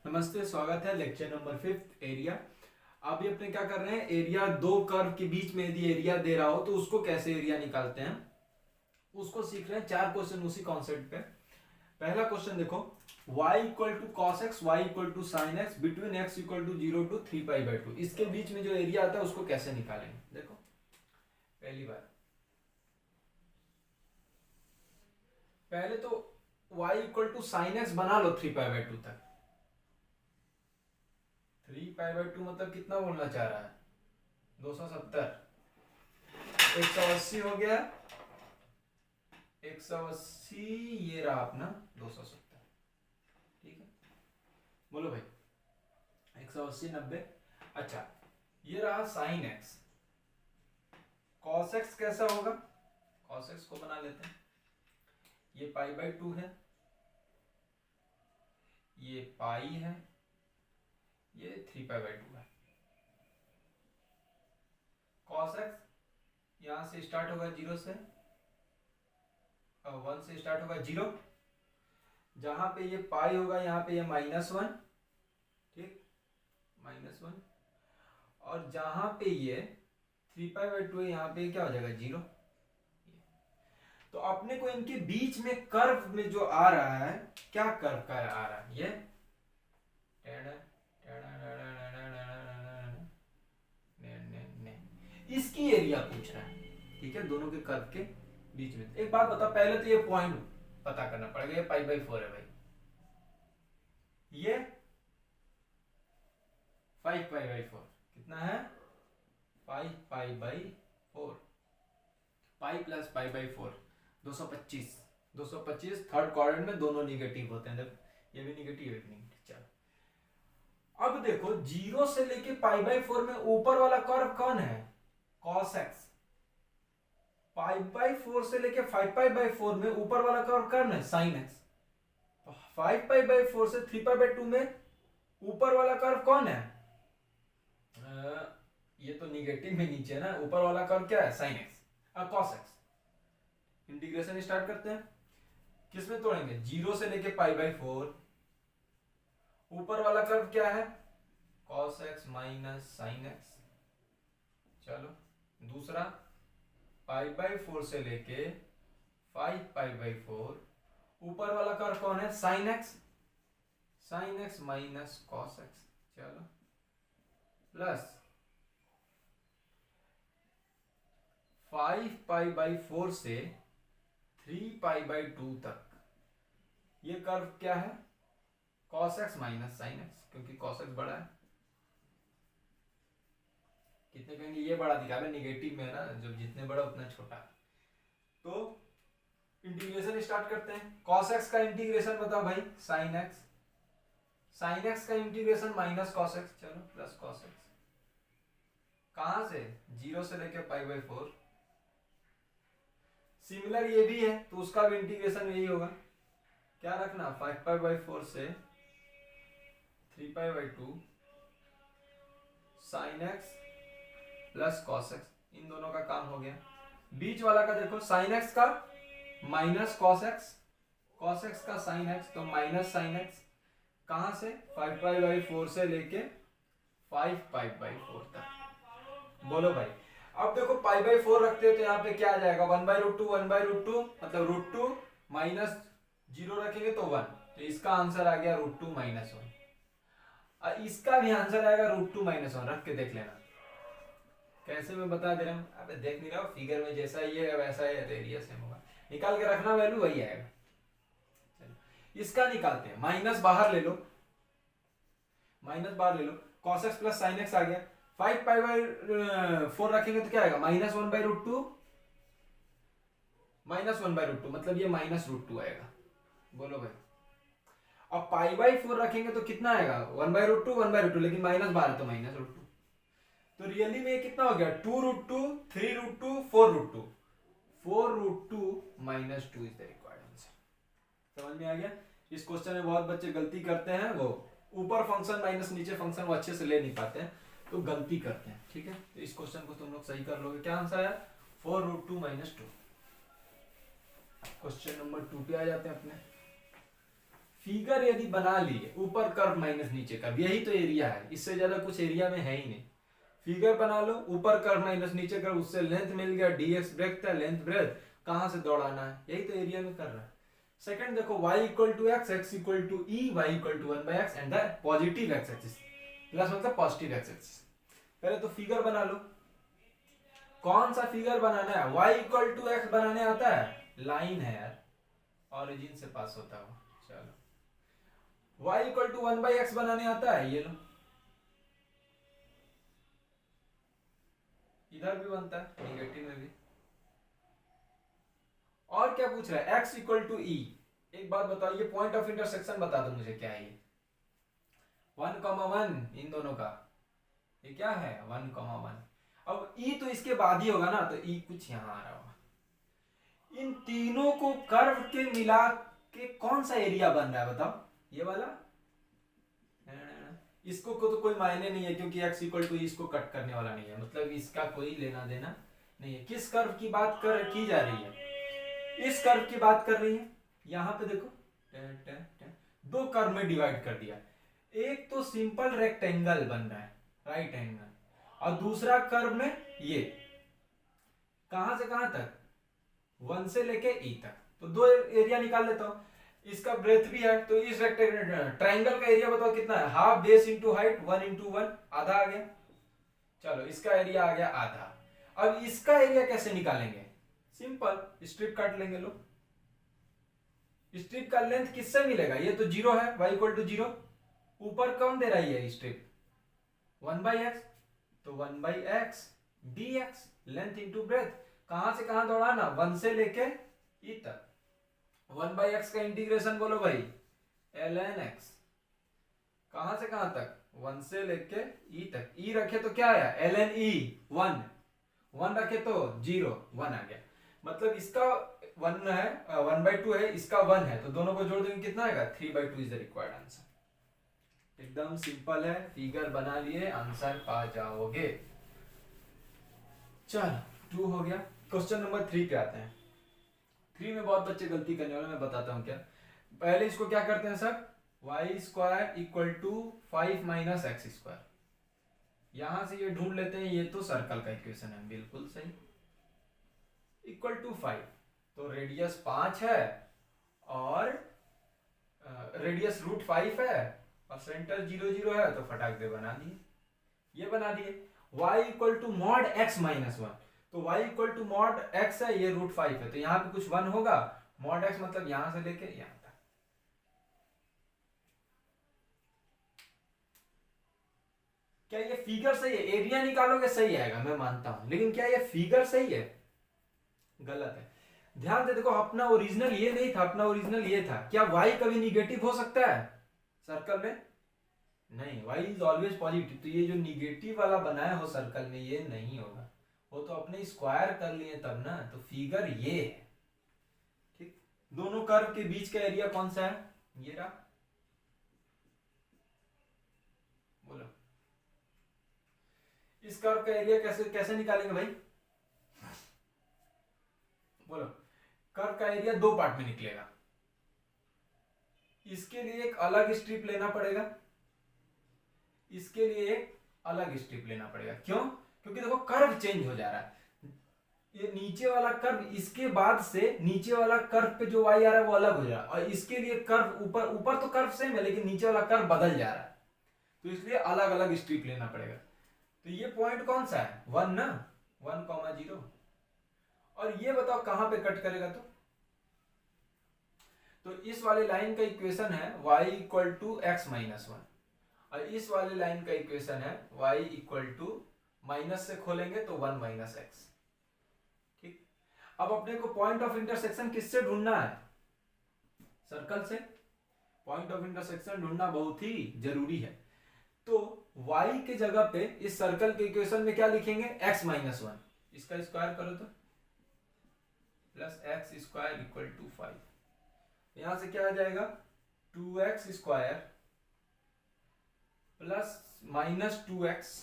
नमस्ते, स्वागत है लेक्चर नंबर 5 एरिया। अभी अपने क्या कर रहे हैं, एरिया दो कर्व के बीच में यदि एरिया दे रहा हो तो उसको कैसे एरिया निकालते हैं उसको सीख रहे हैं। 4 क्वेश्चन उसी कॉन्सेप्ट पे। पहला क्वेश्चन देखो, y equal to cos x, y equal to sine x, between x equal to 0 to 3π/2, इसके बीच में जो एरिया आता है उसको कैसे निकालेंगे। देखो पहली बार, पहले तो y equal to sine x बना लो 3π/2 तक। 3π/2 मतलब कितना बोलना चाह रहा है, 270। 180 हो गया, 180 ये रहा अपना 270। ठीक है, बोलो भाई 180 90। अच्छा, ये रहा साइन एक्स। कॉस एक्स कैसा होगा, कॉस एक्स को बना लेते हैं। ये π/2 है, ये पाई है, ये 3π/2 है। कॉस एक्स यहां से स्टार्ट होगा 0 से, 1 से स्टार्ट होगा 0। जहां पे ये पाई होगा यहाँ पे ये -1, ठीक, -1। और जहां पे ये 3π/2 है यहाँ पे क्या हो जाएगा 0। तो अपने को इनके बीच में कर्व में जो आ रहा है, क्या कर्व का आ रहा है, ये इसकी एरिया पूछ रहा है। ठीक है, दोनों के कर्व के बीच में। एक बात बता, पहले तो ये पॉइंट पता करना पड़ेगा। ये π/4 है भाई, ये 5π/4 कितना है, 5π/4। Pi plus π/4 225। 225 थर्ड क्वाड्रेंट में दोनों निगेटिव होते हैं। देखो ये भी निगेटिव है, निगेटिव। चलो अब देखो, 0 से लेके π/4 में ऊपर वाला कर्व कौन है, cos x। π/4 से लेके 5π/4 में ऊपर वाला कर्व कौन है, sin x। तो 5π/4 से 3π/2 में ऊपर वाला कर्व कौन है, ये तो निगेटिव में नीचे ना। ऊपर वाला कर्व क्या है, sin x, cos x। Integration start करते हैं, किसमें तोड़ेंगे, 0 से लेके π/4। ऊपर वाला कर्व क्या है, cos x minus sin x। चलो दूसरा, π/4 से लेके 5π/4। ऊपर वाला कर्व कौन है, sin x minus cos x। चलो प्लस 5π/4 से 3π/2 तक। ये कर्व क्या है, cos x minus sin x, क्योंकि cos x बड़ा है। कितने कहेंगे, ये बड़ा दिखा रहा है, निगेटिव में है ना, जब जितने बड़ा उतना छोटा। तो इंटीग्रेशन स्टार्ट करते हैं। cos x का इंटीग्रेशन बताओ भाई, sin x। sin x का इंटीग्रेशन माइनस cos x। चलो प्लस cos x। कहां से, 0 से लेके π/4। सिमिलर ये भी है तो उसका भी इंटीग्रेशन यही होगा। क्या रखना, 5π/4 से 3π/2 sin x plus cos x। इन दोनों का काम हो गया। बीच वाला का देखो, sin x का minus cos x, cos x का sin x, तो माइनस sin x। कहां से, 5π/4 से लेके 5π/4 तक। बोलो भाई, अब देखो π/4 रखते हो तो यहाँ पे क्या आ जाएगा, 1/√2 1/√2, मतलब √2 माइनस 0 रखेंगे तो 1। तो इसका आंसर आ गया √2 - 1। इसका भी आंसर आएगा √2 - 1। रख के देख लेना, कैसे मैं बता दे रहा हूँ। अबे देख नहीं रहा हो, फिगर में जैसा ये है वैसा ही एरिया सेम होगा। निकाल के रखना, वैल्यू वही आएगा। चलो इसका निकालते हैं। माइनस बाहर ले लो, माइनस बाहर ले लो, cos x plus sin x आ गया। 5π/4 रखेंगे तो क्या आएगा, -1/√2 -1/√2, मतलब ये -√2 आएगा। बोलो भाई, अब π/4 रखेंगे तो कितना आएगा, 1/√2 1/√2, लेकिन माइनस बाहर है तो -√2। तो रियली में कितना हो गया, 2√2 3√2 4√2। 4√2 - 2 इज द रिक्वायर्ड आंसर। समझ में आ गया। इस क्वेश्चन में बहुत बच्चे गलती करते हैं, वो ऊपर फंक्शन माइनस नीचे फंक्शन वो अच्छे से ले नहीं पाते हैं, तो गलती करते हैं। ठीक है, तो इस क्वेश्चन को तुम लोग सही कर लोगे। क्या आंसर है, 4√2 - 2। क्वेश्चन नंबर 2 पे आ जाते हैं अपने। फिगर यदि बना लिए, ऊपर कर्व माइनस नीचे कर्व, यही तो एरिया है, इससे ज्यादा कुछ एरिया में है ही नहीं। फिगर बना लो, ऊपर कर्व माइनस नीचे कर्व, उससे लेंथ मिल गया, dx ब्रेथ है, लेंथ ब्रेथ कहां से दौड़ाना है, यही तो एरिया में कर रहा है। सेकंड देखो, y equal to x, x equal to e, y equal to 1/x and the positive x axis, plus मतलब पॉजिटिव एक्स एक्सिस। पहले तो फिगर बना लो, कौन सा फिगर बनाना है, y इक्वल टू एक्स बनाने आता है, लाइन है यार, ऑरिजिन से पास होता हुआ, चलो y इक्वल टू 1/x बनाने आता है, ये लो, इधर भी बनता है निगेटिव में भी। और क्या पूछ रहा है, x इक्वल टू ई। एक बात बताओ, ये पॉइंट ऑफ इंटरसेक्शन बता दो मुझे, क्या है ये, 1,1 इन दोनों का, ये क्या है 1,1। अब ई तो इसके बाद ही होगा ना, तो ई कुछ यहां आ रहा होगा। इन तीनों को कर्व के मिला के कौन सा एरिया बन रहा है बताओ, ये वाला, इसको को तो कोई मायने नहीं है क्योंकि x इक्वल टू इसको कट करने वाला नहीं है, मतलब इसका कोई लेना देना नहीं है। किस कर्व की बात की जा रही है, इस कर्व की बात कर रही है। यहां पे देखो दो कर्व में डिवाइड कर दिया, एक तो सिंपल रेक्टेंगल बन रहा है राइट एंगल, और दूसरा कर्व में ये कहां से कहां तक, 1 से लेके ई तक, तो दो एरिया निकाल लेता हूं। इसका ब्रेथ भी है, तो इस रेक्टेंगल ट्राइंगल का एरिया बताओ कितना है, half base into height, 1 into 1, आधा आ गया। चलो इसका एरिया आ गया आधा। अब इसका एरिया कैसे निकालेंगे, सिंपल स्ट्रिप काट लेंगे। लो, स्ट्रिप का लेंथ किससे मिलेगा, ये तो 0 है, y इक्वल टू 0, ऊपर कौन दे रही है स्ट्रिप 1/x, तो 1/x dx, length into breadth, कहां से कहां दौड़ाना, 1 से लेके ई तक। 1/x का इंटीग्रेशन बोलो भाई, ln x, कहां से कहां तक, 1 से लेके ई तक, ई रखे तो क्या आया ln e 1, 1 रखे तो 0, 1 आ गया। मतलब इसका 1 है, 1/2 है, इसका 1 है, तो दोनों को जोड़ देंगे कितना आएगा, 3/2 इज द रिक्वायर्ड आंसर। एकदम सिंपल है, फिगर बना लिए आंसर पा जाओगे। चलो 2 हो गया। क्वेश्चन नंबर 3 पे आते हैं। 3 में बहुत बच्चे गलती करने वाले, मैं बताता हूं क्या। पहले इसको क्या करते हैं sir, y square equal to 5 minus x square, यहां से ये ढूंढ लेते हैं, ये तो सर्कल का इक्वेशन है, बिल्कुल सही, इक्वल टू 5, तो रेडियस 5 है और रेडियस √5 है और सेंटर 0 0 है, तो फटाक दे बना दिए, ये बना दिए। y equal to mod x minus 1, तो y equal to mod x है, ये √5 है, तो यहां पे कुछ 1 होगा, मॉड x मतलब यहां से लेके यहां तक। क्या ये फिगर सही है, एरिया निकालोगे सही आएगा मैं मानता हूं, लेकिन क्या ये फिगर सही है, गलत है। ध्यान से देखो, अपना ओरिजिनल ये नहीं था, अपना ओरिजिनल ये था। क्या y कभी निगेटिव हो सकता है सर्कल में, नहीं, y इज ऑलवेज पॉजिटिव, तो ये जो निगेटिव वाला बनाया हो सर्कल में ये नहीं होगा, वो तो अपने स्क्वायर कर लिए तब ना, तो फिगर ये है। ठीक, दोनों कर्व के बीच का एरिया कौन सा है, ये रहा, बोलो इस कर्व का एरिया कैसे कैसे निकालेंगे भाई, बोलो। कर्व का एरिया दो पार्ट में निकलेगा, इसके लिए एक अलग स्ट्रिप लेना पड़ेगा, इसके लिए एक अलग स्ट्रिप लेना पड़ेगा। क्यों, क्योंकि देखो कर्व चेंज हो जा रहा है, ये नीचे वाला कर्व इसके बाद से नीचे वाला कर्व पे जो y आ रहा है वो अलग हो जा रहा है, और इसके लिए कर्व ऊपर ऊपर तो कर्व सेम है लेकिन नीचे वाला कर्व बदल जा रहा है, तो इसलिए अलग अलग स्ट्रिप लेना पड़ेगा। तो ये पॉइंट कौन सा है, 1 ना, 1,0, और ये बताओ कहां पे कट करेगा, तो इस वाले लाइन का इक्वेशन है y equal to x minus 1, और इस वाले लाइन का इक्वेशन है y इक्वल टू माइनस से खोलेंगे तो 1 माइनस एक्स। ठीक, अब अपने को पॉइंट ऑफ इंटरसेक्शन किससे ढूंढना है, सर्कल से। पॉइंट ऑफ इंटरसेक्शन ढूंढना बहुत ही जरूरी है, तो y के जगह पे इस सर्कल के इक्वेशन में क्या लिखेंगे, x माइनस 1, इसका स्क्वायर करो तो plus x square equal to 5, यहां से क्या आ जाएगा 2x square plus minus 2x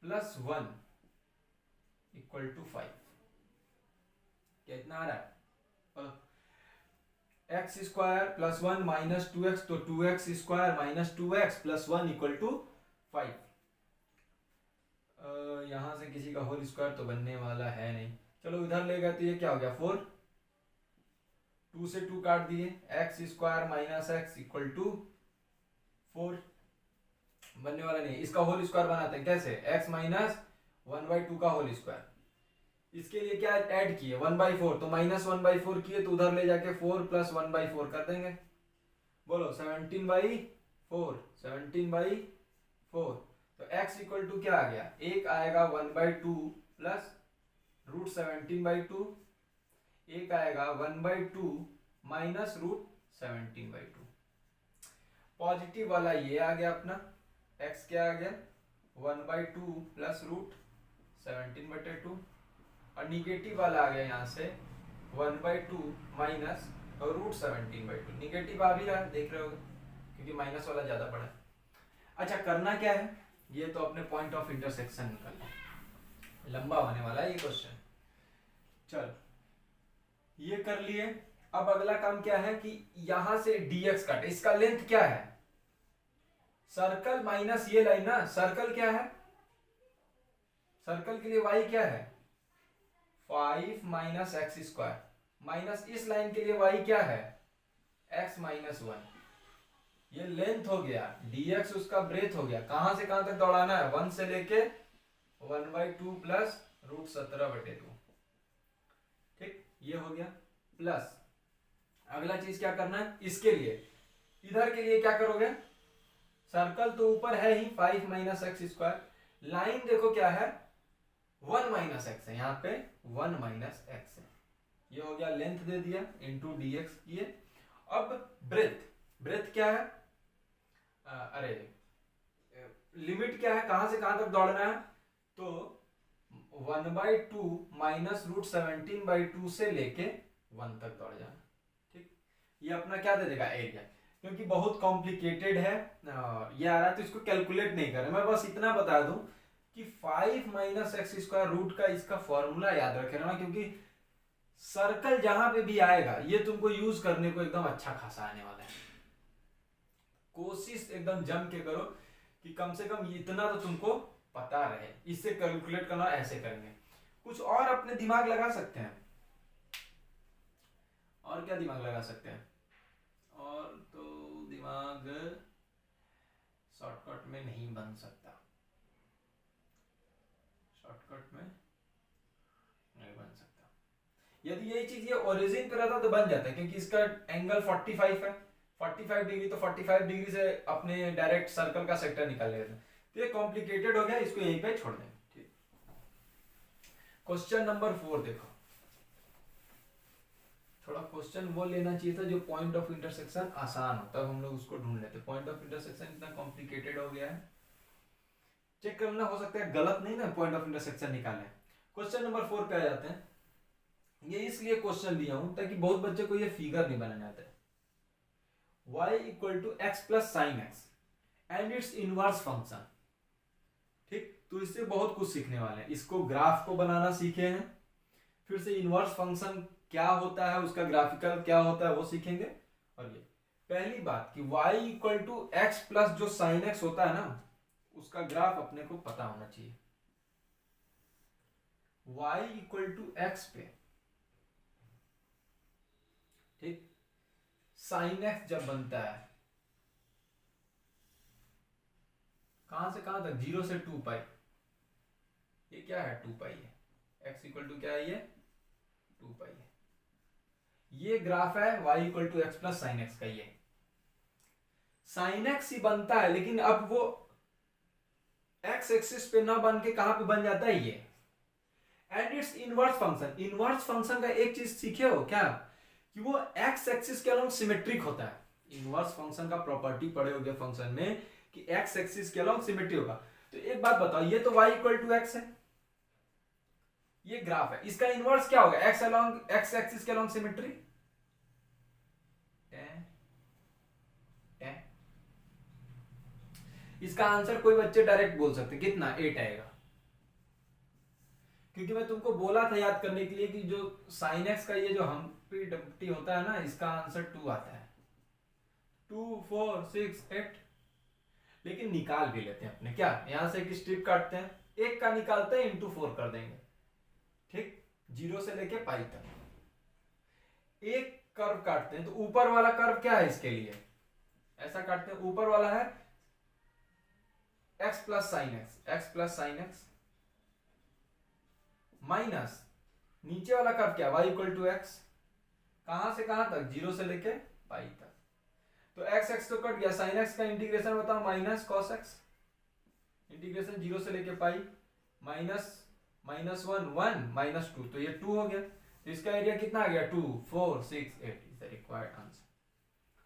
plus 1 equal to 5, कितना आ रहा है, x square plus 1 minus 2x, तो 2x square minus 2x plus 1 equal to 5। यहां से किसी का होल स्क्वायर तो बनने वाला है नहीं, चलो इधर ले गए तो ये क्या हो गया 4, 2 से 2 काट दिए, x square minus x equal to 4, बनने वाला नहीं। इसका होल स्क्वायर बनाते हैं कैसे, x माइनस 1/2 का होल स्क्वायर, इसके लिए क्या ऐड किए 1/4, तो माइनस 1/4 किए तो उधर ले जाके 4 प्लस 1/4 कर देंगे, बोलो 17/4, 17/4, तो x इक्वल टू क्या आ गया, एक आएगा 1/2 प्लस रूट 17/2, एक आएगा 1/2 माइनस रूट 17/2। पॉजिटिव वाला ये आ गया अपना, x क्या आ गया 1/2 प्लस रूट 17/2, और निगेटिव वाला आ गया यहाँ से 1/2 माइनस और रूट 17/2, निगेटिव आ भी रहा है देख रहे हो, क्योंकि माइनस वाला ज्यादा पड़ा है। अच्छा करना क्या है, ये तो अपने पॉइंट ऑफ इंटरसेक्शन निकालना, लंबा होने वाला है ये क्वेश्चन। चल ये कर लिए, अब अगला काम क्या है कि यहां से dx कट, इसका लेंथ क्या है, सर्कल माइनस ये लाइन ना, सर्कल क्या है, सर्कल के लिए y क्या है 5 माइनस एक्स स्क्वायर, माइनस इस लाइन के लिए y क्या है x माइनस 1, ये लेंथ हो गया, dx उसका ब्रेथ हो गया, कहां से कहां तक दौड़ाना है 1 से लेके 1/2 प्लस रूट 17/2, ठीक ये हो गया। प्लस अगला चीज क्या करना है, इसके लिए इधर के लिए क्या करोगे, सर्कल तो ऊपर है ही 5 माइनस एक्स स्क्वायर, लाइन देखो क्या है 1 माइनस एक्स है, यहाँ पे 1 माइनस एक्स है, ये हो गया लेंथ दे दिया इंटू dx किए। अब ब्रेथ, ब्रेथ क्या है, अरे लिमिट क्या है, कहां से कहां तक दौड़ना है, तो 1/2 माइनस रूट 17/2 से लेके 1 तक दौड़ जाना, ठीक ये अपना क्या दे देगा एरिया, क्योंकि बहुत कॉम्प्लिकेटेड है ये आ रहा है तो इसको कैलकुलेट नहीं कर रहे, मैं बस इतना बता दूं कि 5 माइनस एक्स स्क्वायर रूट का इसका फॉर्मूला याद रखे ना, क्योंकि सर्कल जहां पे भी आएगा ये तुमको यूज करने को एकदम अच्छा खासा आने वाला है, कोशिश एकदम जम के करो कि कम से कम इतना तो तुमको पता रहे, इससे कैलकुलेट करना ऐसे करेंगे। कुछ और अपने दिमाग लगा सकते हैं, और क्या दिमाग लगा सकते हैं, और तो दिमाग शॉर्टकट में नहीं बन सकता, शॉर्टकट में नहीं बन सकता, यदि यही चीज ये ओरिजिन पे रहता तो बन जाता है, क्योंकि इसका एंगल 45 है, 45 डिग्री, तो 45 डिग्री से अपने डायरेक्ट सर्कल का सेक्टर निकाल लेते हैं, तो ये कॉम्प्लिकेटेड हो गया, इसको यहीं पे छोड़ दें। ठीक, क्वेश्चन नंबर 4 देखो, थोड़ा क्वेश्चन वो लेना चाहिए था जो पॉइंट ऑफ इंटरसेक्शन आसान हो, तब हम लोग उसको ढूंढ लेते, पॉइंट ऑफ इंटरसेक्शन इतना कॉम्प्लिकेटेड हो गया है, चेक करना हो सकता है गलत नहीं ना पॉइंट ऑफ इंटरसेक्शन निकाले। क्वेश्चन नंबर 4 पे आ जाते हैं, ये इसलिए क्वेश्चन दिया हूं ताकि बहुत बच्चे को ये फिगर नहीं बनाने आता है, y equal to x plus sine x and its inverse function, ठीक तो इससे बहुत कुछ सीखने वाले हैं, इसको ग्राफ को बनाना सीखे हैं, फिर से इनवर्स फंक्शन क्या होता है, उसका ग्राफिकल क्या होता है वो सीखेंगे, और ये पहली बात कि y equal to x plus जो साइन एक्स होता है ना, उसका ग्राफ अपने को पता होना चाहिए, y इक्वल टू एक्स पे, ठीक साइन एक्स जब बनता है कहां से कहां तक 0 से 2 पाई, ये क्या है 2 पाई है, x इक्वल टू क्या है ये 2 पाई है, ये ग्राफ है y equal to x plus sine x का, ये साइन एक्स ही बनता है, लेकिन अब वो x एक्सिस पे ना बन के कहां पे बन जाता है ये, and its inverse function, inverse function का एक चीज सीखे हो क्या कि वो x एक्सिस के अलोंग सिमेट्रिक होता है, इनवर्स फंक्शन का प्रॉपर्टी पढ़े होगे फंक्शन में कि x एक्सिस के अलोंग सिमेट्रिक होगा, तो एक बात बताओ ये तो y इक्वल टू एक्स है, ये ग्राफ है, इसका इनवर्स क्या होगा x अलोंग x एक्सिस के अलोंग सिमेट्री, इसका आंसर कोई बच्चे डायरेक्ट बोल सकते कितना 8 आएगा, क्योंकि मैं तुमको बोला था याद करने के लिए कि जो साइन एक्स का ये जो हम डम्पटी डम्पटी होता है ना, इसका आंसर 2 आता है। 2 4 6 8। लेकिन निकाल भी लेते हैं अपने, क्या यहां से एक स्ट्रिप काटते हैं, एक का निकालते हैं इंटू 4 कर देंगे, ठीक, 0 से लेके पाई तक। एक कर्व काटते हैं, तो ऊपर वाला कर्व क्या है इसके लिए, ऐसा काटते हैं, ऊपर वाला है x plus sine x minus नीचे वाला कर्व क्या, y इक्वल टू एक्स, कहां से कहां तक, 0 से लेके पाई तक। तो x तो कट गया, साइन एक्स का इंटीग्रेशन बताओ, माइनस कॉस एक्स, इंटीग्रेशन 0 से लेके पाई, माइनस 1 माइनस 2, तो ये 2 हो गया। तो इसका एरिया कितना आ गया, 2 4 6 8 इज द रिक्वायर्ड आंसर।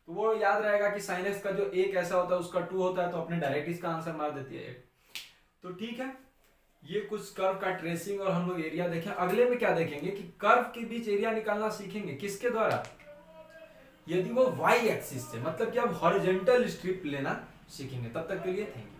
तो वो याद रहेगा कि साइन एक्स का जो एक ऐसा होता है उसका 2 होता है, तो अपने डायरेक्ट इसका आंसर मार देती है 8। तो ठीक है, ये कुछ कर्व का ट्रेसिंग और हम लोग एरिया देखें। अगले में क्या देखेंगे कि कर्व के बीच एरिया निकालना सीखेंगे, किसके द्वारा, यदि वो y एक्सिस से, मतलब कि अब हॉरिजॉन्टल स्ट्रिप लेना सीखेंगे। तब तक के लिए थैंक यू।